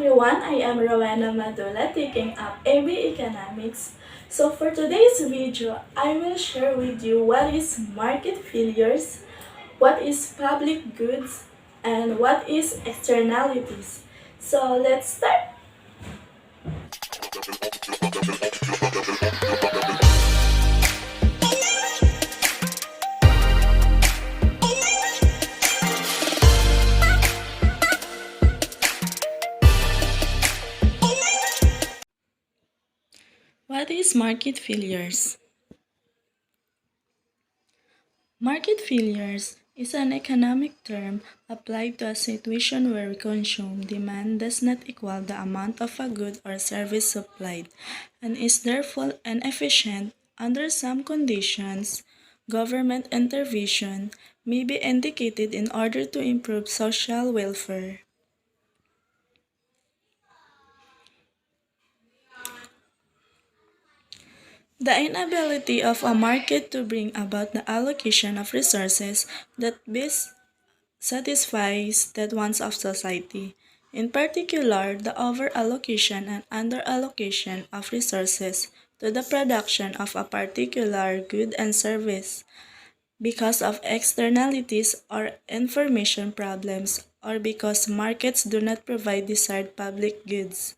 everyone, I am Rowena Madula taking up AB Economics. So for today's video, I will share with you what is market failures, what is public goods, and what is externalities. So let's start. What is market failures? Market failures is an economic term applied to a situation where consumer demand does not equal the amount of a good or service supplied and is therefore inefficient. Under some conditions, government intervention may be indicated in order to improve social welfare. The inability of a market to bring about the allocation of resources that best satisfies the wants of society. In particular, the overallocation and underallocation of resources to the production of a particular good and service because of externalities or information problems or because markets do not provide desired public goods.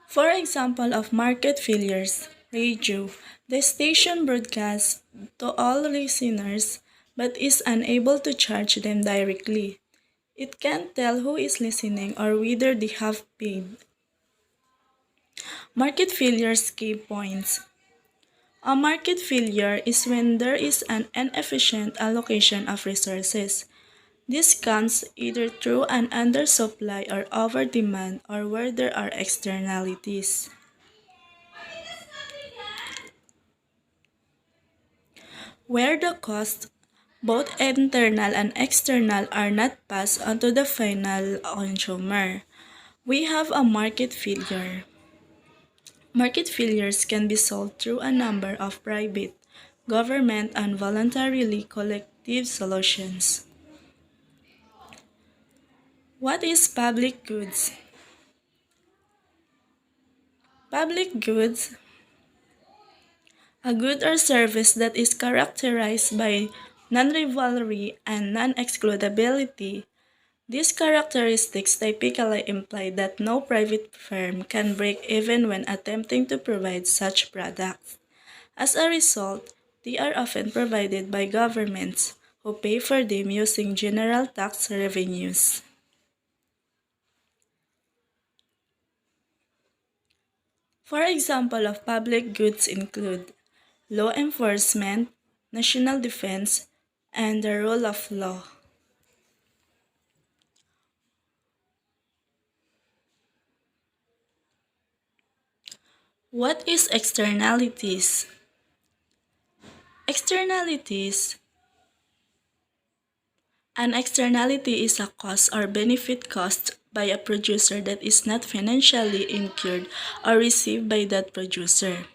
For example of market failures, radio. The station broadcasts to all listeners but is unable to charge them directly. It can't tell who is listening or whether they have paid. Market failures key points. A market failure is when there is an inefficient allocation of resources. This comes either through an undersupply or overdemand or where there are externalities. Where the costs, both internal and external, are not passed on to the final consumer, we have a market failure. Market failures can be solved through a number of private, government, and voluntarily collective solutions. What is public goods? Public goods, a good or service that is characterized by non-rivalry and non-excludability. These characteristics typically imply that no private firm can break even when attempting to provide such products. As a result, they are often provided by governments who pay for them using general tax revenues. For example of public goods include law enforcement, national defense, and the rule of law. What is externalities? Externalities. An externality is a cost or benefit caused by a producer that is not financially incurred or received by that producer.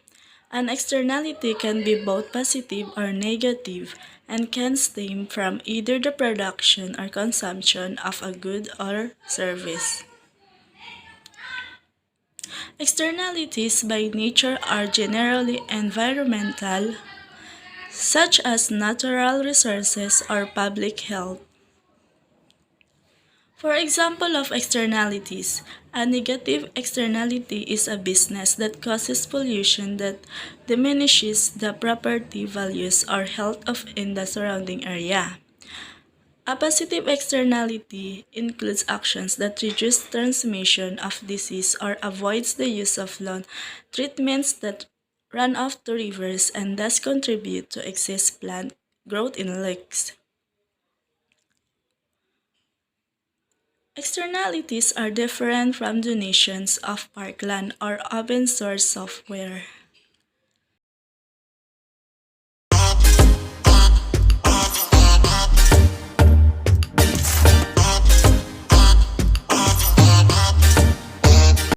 An externality can be both positive or negative and can stem from either the production or consumption of a good or service. Externalities by nature are generally environmental, such as natural resources or public health. For example of externalities, a negative externality is a business that causes pollution that diminishes the property values or health of in the surrounding area. A positive externality includes actions that reduce transmission of disease or avoids the use of lawn treatments that run off to rivers and thus contribute to excess plant growth in lakes. Externalities are different from donations of parkland or open source software.